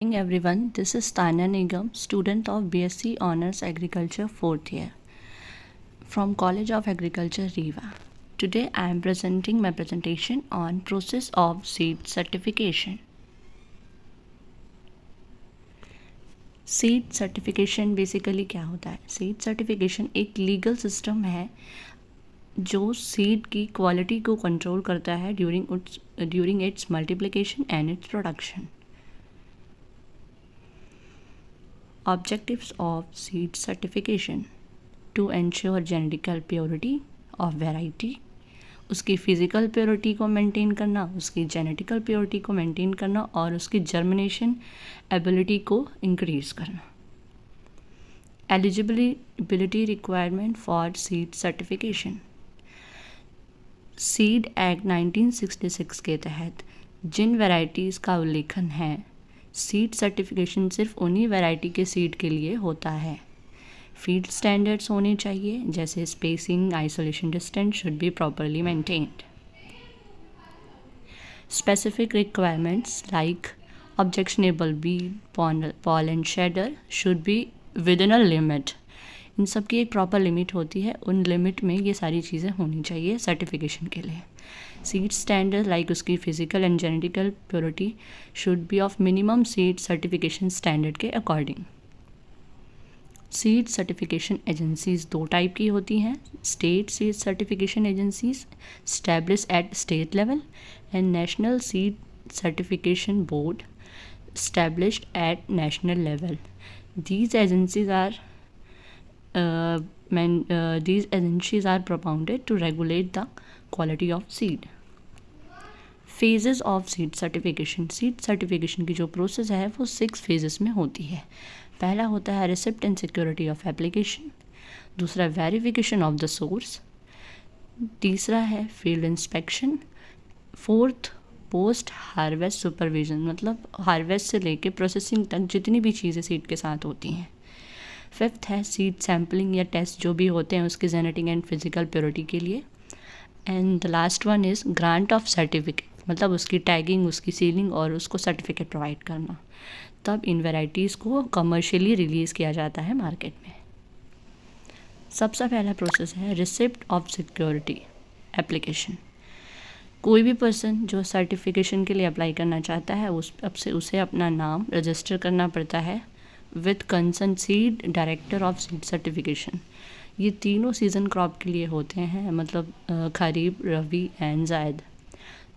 Morning everyone, this is Tanya Nigam, student of BSc Honours Agriculture 4th year from College of Agriculture, Rewa. Today I am presenting my presentation on process of seed certification. Seed certification basically क्या होता है? Seed certification एक legal system है जो seed की quality को control करता है during its multiplication and its production. Objectives of seed certification: to ensure genetical purity of variety, उसकी फिजिकल प्योरिटी को मेंटेन करना, उसकी जेनेटिकल प्योरिटी को मेंटेन करना और उसकी जर्मिनेशन एबिलिटी को इंक्रीज करना. Eligibility requirement for seed certification: seed act 1966 के तहत जिन वैरायटीज़ का उल्लेखन है, सीड सर्टिफिकेशन सिर्फ उन्हीं वैरायटी के सीड के लिए होता है. फील्ड स्टैंडर्ड्स होने चाहिए, जैसे spacing, isolation distance should be properly maintained. Specific requirements like objectionable weed, pollen shedder should be within a limit. इन सब की एक प्रॉपर लिमिट होती है, उन लिमिट में ये सारी चीज़ें होनी चाहिए सर्टिफिकेशन के लिए. सीड स्टैंडर्ड लाइक उसकी physical and genetical purity should be of minimum seed certification standard के अकॉर्डिंग. सीड सर्टिफिकेशन एजेंसीज दो टाइप की होती हैं: state seed certification agencies establish at state level and national seed certification board established at national level. These agencies are propounded to regulate the quality of seed. Phases of seed certification. Seed certification की जो process है वो 6 phases में होती है. पहला होता है receipt and security of application, दूसरा वेरिफिकेशन ऑफ द सोर्स, तीसरा है field inspection, fourth post harvest supervision, मतलब हार्वेस्ट से लेके प्रोसेसिंग तक जितनी भी चीज़ें सीड के साथ होती हैं. फिफ्थ है सीड सैम्पलिंग या टेस्ट जो भी होते हैं उसके जेनेटिक एंड फिजिकल प्योरिटी के लिए. And the last one is grant of certificate, मतलब उसकी टैगिंग, उसकी सीलिंग और उसको सर्टिफिकेट प्रोवाइड करना. तब इन वेराइटीज़ को कमर्शियली रिलीज़ किया जाता है मार्केट में. सबसे पहला प्रोसेस है रिसिप्ट ऑफ सिक्योरिटी एप्लीकेशन. कोई भी पर्सन जो सर्टिफिकेशन के लिए अप्लाई करना चाहता है उसे अपना नाम रजिस्टर करना पड़ता है with concern seed director of seed certification. ये तीनों सीज़न क्रॉप के लिए होते हैं, मतलब खरीफ, रबी एंड जायद.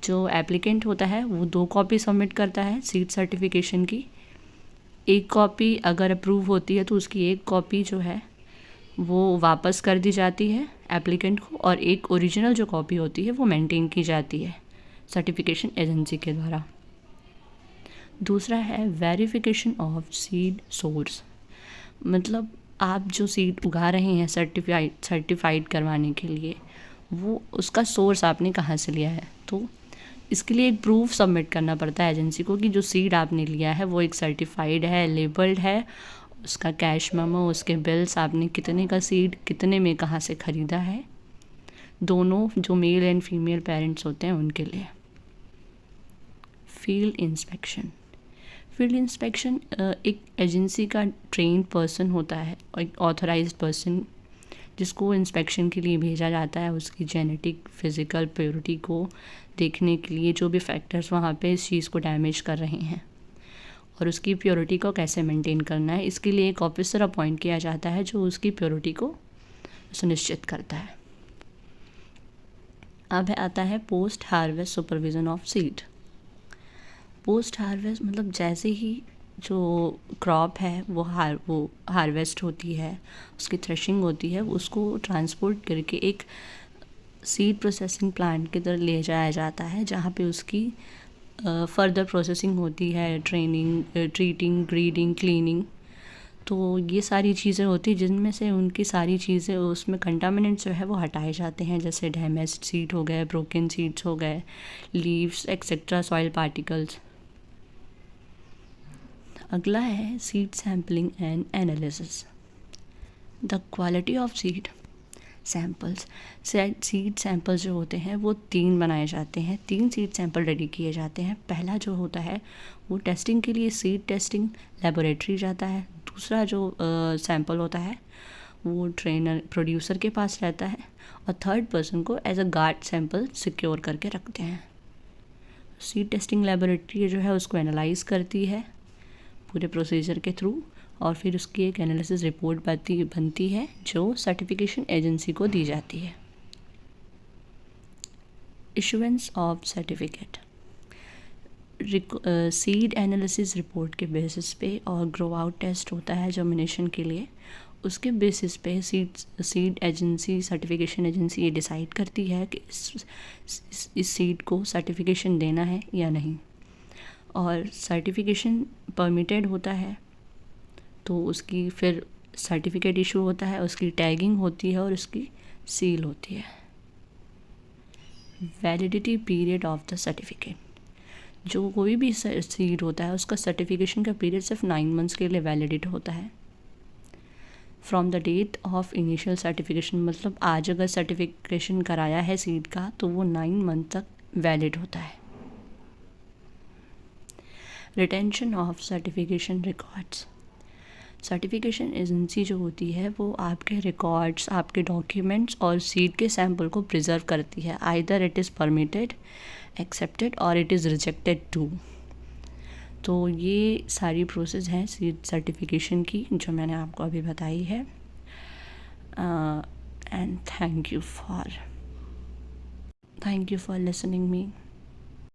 जो एप्लीकेंट होता है वो 2 कॉपी सबमिट करता है सीड सर्टिफिकेशन की. एक कॉपी अगर अप्रूव होती है तो उसकी एक कॉपी जो है वो वापस कर दी जाती है एप्लीकेंट को, और एक ओरिजिनल जो कॉपी होती है वो मेंटेन की जाती है सर्टिफिकेशन एजेंसी के द्वारा. दूसरा है वेरिफिकेशन ऑफ सीड सोर्स, मतलब आप जो सीड उगा रहे हैं सर्टिफाइड करवाने के लिए, वो उसका सोर्स आपने कहाँ से लिया है. तो इसके लिए एक प्रूफ सबमिट करना पड़ता है एजेंसी को कि जो सीड आपने लिया है वो एक सर्टिफाइड है, लेबल्ड है, उसका कैश मेमो, उसके बिल्स, आपने कितने का सीड कितने में कहाँ से ख़रीदा है, दोनों जो मेल एंड फीमेल पेरेंट्स होते हैं उनके लिए. Field inspection. फील्ड इंस्पेक्शन एक एजेंसी का ट्रेन्ड पर्सन होता है, एक ऑथराइज्ड पर्सन जिसको इंस्पेक्शन के लिए भेजा जाता है उसकी जेनेटिक फिज़िकल प्योरिटी को देखने के लिए, जो भी फैक्टर्स वहाँ पे इस चीज़ को डैमेज कर रहे हैं और उसकी प्योरिटी को कैसे मेंटेन करना है. इसके लिए एक ऑफिसर अपॉइंट किया जाता है जो उसकी प्योरिटी को सुनिश्चित करता है. अब आता है post harvest supervision of seed. Post harvest मतलब जैसे ही जो क्रॉप है वो हार्वेस्ट होती है, उसकी थ्रेशिंग होती है, उसको ट्रांसपोर्ट करके एक सीड प्रोसेसिंग प्लांट की तरफ ले जाया जाता है जहाँ पे उसकी फर्दर प्रोसेसिंग होती है, ट्रीटिंग, ग्रीडिंग, क्लीनिंग. तो ये सारी चीज़ें होती हैं जिनमें से उनकी सारी चीज़ें, उसमें कंटामिनेंट्स जो है वो हटाए जाते हैं, जैसे डैमेज्ड सीड हो गए, ब्रोकन सीड्स हो गए, लीव्स एक्सेट्रा, सॉइल पार्टिकल्स. अगला है seed sampling and analysis. The quality of seed. Samples. Seed samples जो होते हैं वो 3 बनाए जाते हैं, 3 सीड सैंपल रेडी किए जाते हैं। पहला जो होता है वो टेस्टिंग के लिए सीड टेस्टिंग लेबोरेटरी जाता है। दूसरा जो सैंपल होता है वो ट्रेनर प्रोड्यूसर के पास रहता है, और थर्ड पर्सन को as a guard sample secure करके रखते हैं। सीड टेस्टिंग लेबोरेटरी जो है उसको एनालाइज करती है पूरे प्रोसीजर के थ्रू, और फिर उसकी एक एनालिसिस रिपोर्ट बनती है जो सर्टिफिकेशन एजेंसी को दी जाती है। Issuance of certificate. Seed analysis report के बेसिस पे और ग्रो आउट टेस्ट होता है जर्मिनेशन के लिए, उसके बेसिस पे सीड एजेंसी सर्टिफिकेशन एजेंसी ये डिसाइड करती है कि इस सीड को सर्टिफिकेशन देना है या नहीं। और सर्टिफिकेशन परमिटेड होता है तो उसकी फिर सर्टिफिकेट इशू होता है, उसकी टैगिंग होती है और उसकी सील होती है। Validity period of the certificate. जो कोई भी सीड होता है उसका सर्टिफिकेशन का पीरियड सिर्फ 9 मंथ्स के लिए वैलिडिट होता है। From the date of initial certification, मतलब आज अगर सर्टिफिकेशन कराया है सीड का तो वो 9 मंथ तक वैलिड होता है। Retention of certification records. Certification agency जो होती है वो आपके रिकॉर्ड्स, आपके डॉक्यूमेंट्स और सीड के सैंपल को प्रिजर्व करती है। Either it is permitted, accepted और इट इज़ रिजेक्टेड टू। तो ये सारी प्रोसेस हैं सीड सर्टिफिकेशन की जो मैंने आपको अभी बताई है। And thank you for listening me.